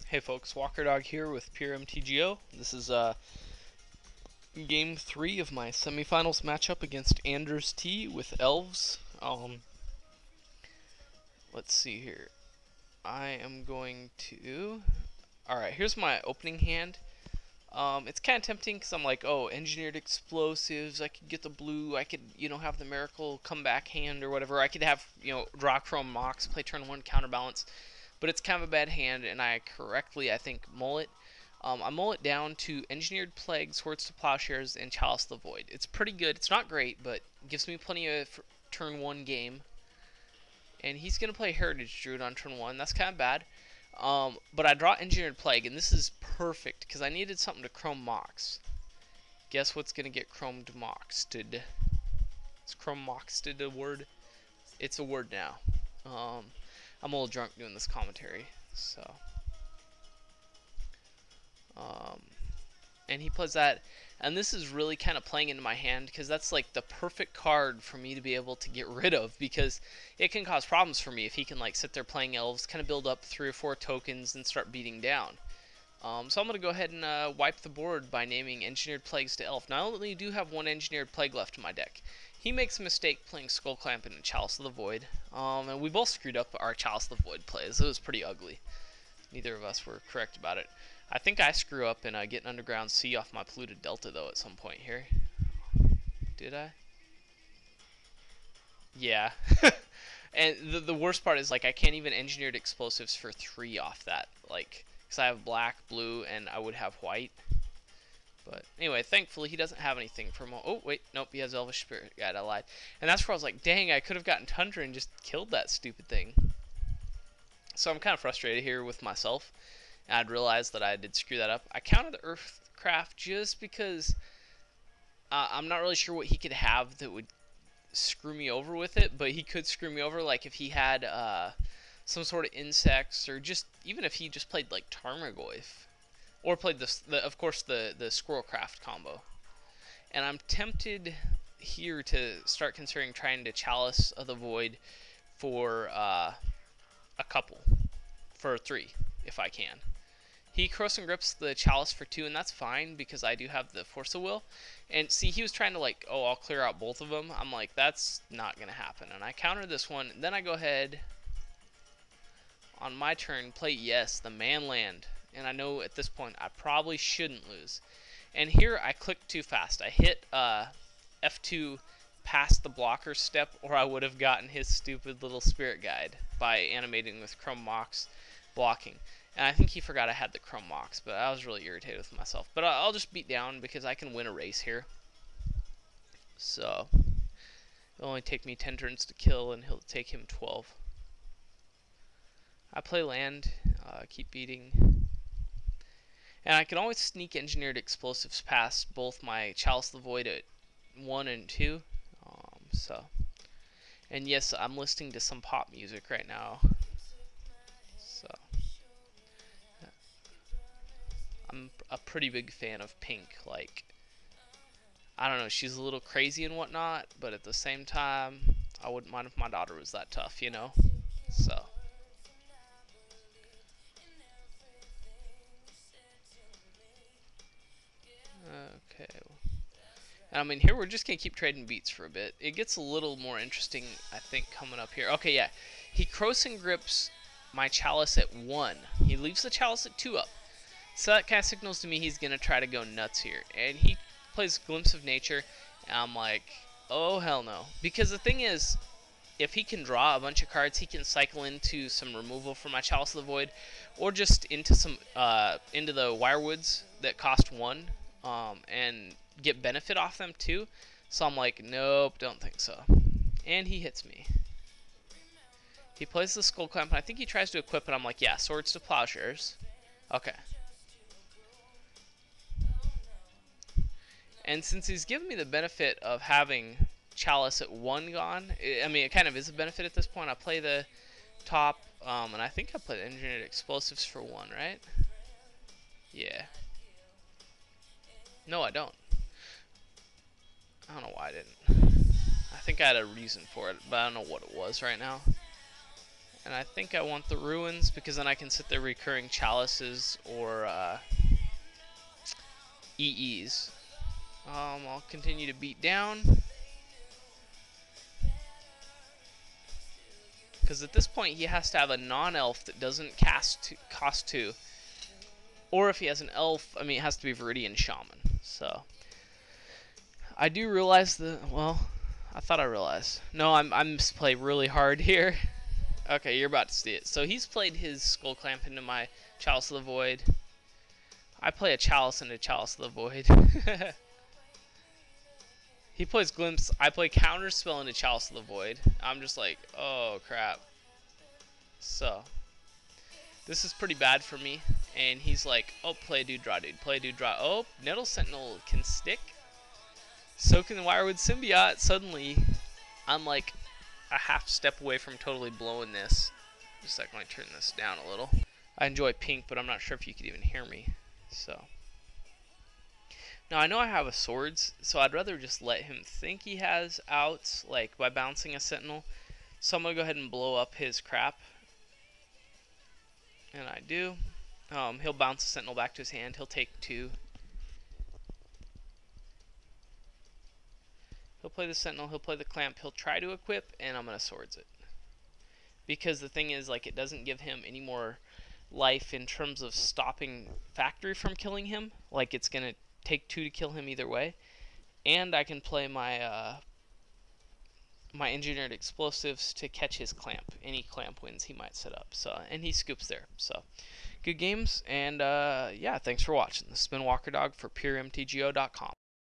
Hey folks, Walker Dog here with Pure MTGO. This is game 3 of my semifinals matchup against Anders T with Elves. Let's see here. I am going to... Alright, here's my opening hand. It's kind of tempting because I'm like, oh, engineered explosives, I could get the blue, I could, have the miracle comeback hand or whatever. I could have, draw Chrome Mox, play turn 1, counterbalance. But it's kind of a bad hand, and I correctly, I think, mull it. I mull it down to Engineered Plague, Swords to Plowshares, and Chalice the Void. It's pretty good. It's not great, but gives me plenty of turn 1 game. And he's going to play Heritage Druid on turn 1. That's kind of bad. But I draw Engineered Plague, and this is perfect, because I needed something to Chrome Mox. Guess what's going to get Chromed Moxed? Is Chrome Moxed a word? It's a word now. I'm a little drunk doing this commentary, so. And he plays that, and this is really kind of playing into my hand because that's like the perfect card for me to be able to get rid of, because it can cause problems for me if he can like sit there playing elves, kind of build up 3 or 4 tokens and start beating down. So I'm going to go ahead and wipe the board by naming Engineered Plagues to Elf. Now I only do have 1 Engineered Plague left in my deck. He makes a mistake playing Skull Clamp into Chalice of the Void, and we both screwed up our Chalice of the Void plays. It was pretty ugly. Neither of us were correct about it. I think I screw up and get an Underground Sea off my Polluted Delta, though, at some point here. Did I? Yeah. And the worst part is, like, I can't even Engineered Explosives for 3 off that. Like, because I have black, blue, and I would have white. But anyway, thankfully he doesn't have anything for mo. Oh wait, nope, he has Elvish Spirit Guide. I lied. And that's where I was like, dang, I could have gotten Tundra and just killed that stupid thing. So I'm kind of frustrated here with myself. And I'd realized that I did screw that up. I counted the Earthcraft just because I'm not really sure what he could have that would screw me over with it. But he could screw me over, like if he had some sort of insects, or just even if he just played like Tarmogoyf. Or played of course, the Squirrelcraft combo. And I'm tempted here to start considering trying to Chalice of the Void for a couple. For 3, if I can. He Crows and Grips the Chalice for 2, and that's fine, because I do have the Force of Will. And see, he was trying to like, oh, I'll clear out both of them. I'm like, that's not going to happen. And I counter this one, and then I go ahead, on my turn, play Yes, the Manland. And I know at this point I probably shouldn't lose. And here I clicked too fast. I hit F2 past the blocker step, or I would have gotten his stupid little Spirit Guide by animating with Chrome Mox blocking. And I think he forgot I had the Chrome Mox, but I was really irritated with myself. But I'll just beat down because I can win a race here. So it'll only take me 10 turns to kill, and he'll take him 12. I play land, keep beating. And I can always sneak Engineered Explosives past both my Chalice the Void at 1 and 2. And yes, I'm listening to some pop music right now. So I'm a pretty big fan of Pink. Like, I don't know, she's a little crazy and whatnot, but at the same time, I wouldn't mind if my daughter was that tough, you know? So. Okay. And I mean, here we're just going to keep trading beats for a bit. It gets a little more interesting, I think, coming up here. Okay, yeah. He Crows and Grips my Chalice at 1. He leaves the Chalice at 2 up. So that kind of signals to me he's going to try to go nuts here. And he plays Glimpse of Nature, and I'm like, oh, hell no. Because the thing is, if he can draw a bunch of cards, he can cycle into some removal for my Chalice of the Void, or just into some into the Wirewoods that cost 1, and get benefit off them too. So I'm like, nope, don't think so. And he hits me. He plays the Skull Clamp, and I think he tries to equip it. I'm like, yeah, Swords to Plowshares. Okay. And since he's given me the benefit of having Chalice at 1 gone, I mean, it kind of is a benefit at this point. I play the top, and I think I played Engineered Explosives for 1, right? Yeah. No, I don't. I don't know why I didn't. I think I had a reason for it, but I don't know what it was right now. And I think I want the ruins because then I can sit there recurring chalices or EEs. I'll continue to beat down. Because at this point he has to have a non-elf that doesn't cost 2. Or if he has an elf, I mean it has to be Viridian Shaman. So I do realize well, I thought I realized. No, I'm misplayed really hard here. Okay, you're about to see it. So he's played his Skull Clamp into my Chalice of the Void. I play a Chalice into Chalice of the Void. He plays Glimpse. I play Counterspell into Chalice of the Void. I'm just like, oh crap. So this is pretty bad for me. And he's like, oh, play a dude, draw dude, play a dude, draw. Oh, Nettle Sentinel can stick. So can the Wirewood Symbiote. Suddenly, I'm like a half step away from totally blowing this. Just like, let me turn this down a little. I enjoy pink, but I'm not sure if you could even hear me. So now I know I have a swords, so I'd rather just let him think he has outs, like by bouncing a sentinel. So I'm gonna go ahead and blow up his crap, and I do. He'll bounce a sentinel back to his hand. He'll take 2. He'll play the sentinel. He'll play the clamp. He'll try to equip, and I'm gonna swords it. Because the thing is, like, it doesn't give him any more life in terms of stopping Factory from killing him. Like, it's gonna take 2 to kill him either way. And I can play my my engineered explosives to catch his clamp. Any clamp wins he might set up. So, and he scoops there. So good games, and yeah, thanks for watching. This has been Walker Dog for PureMTGO.com.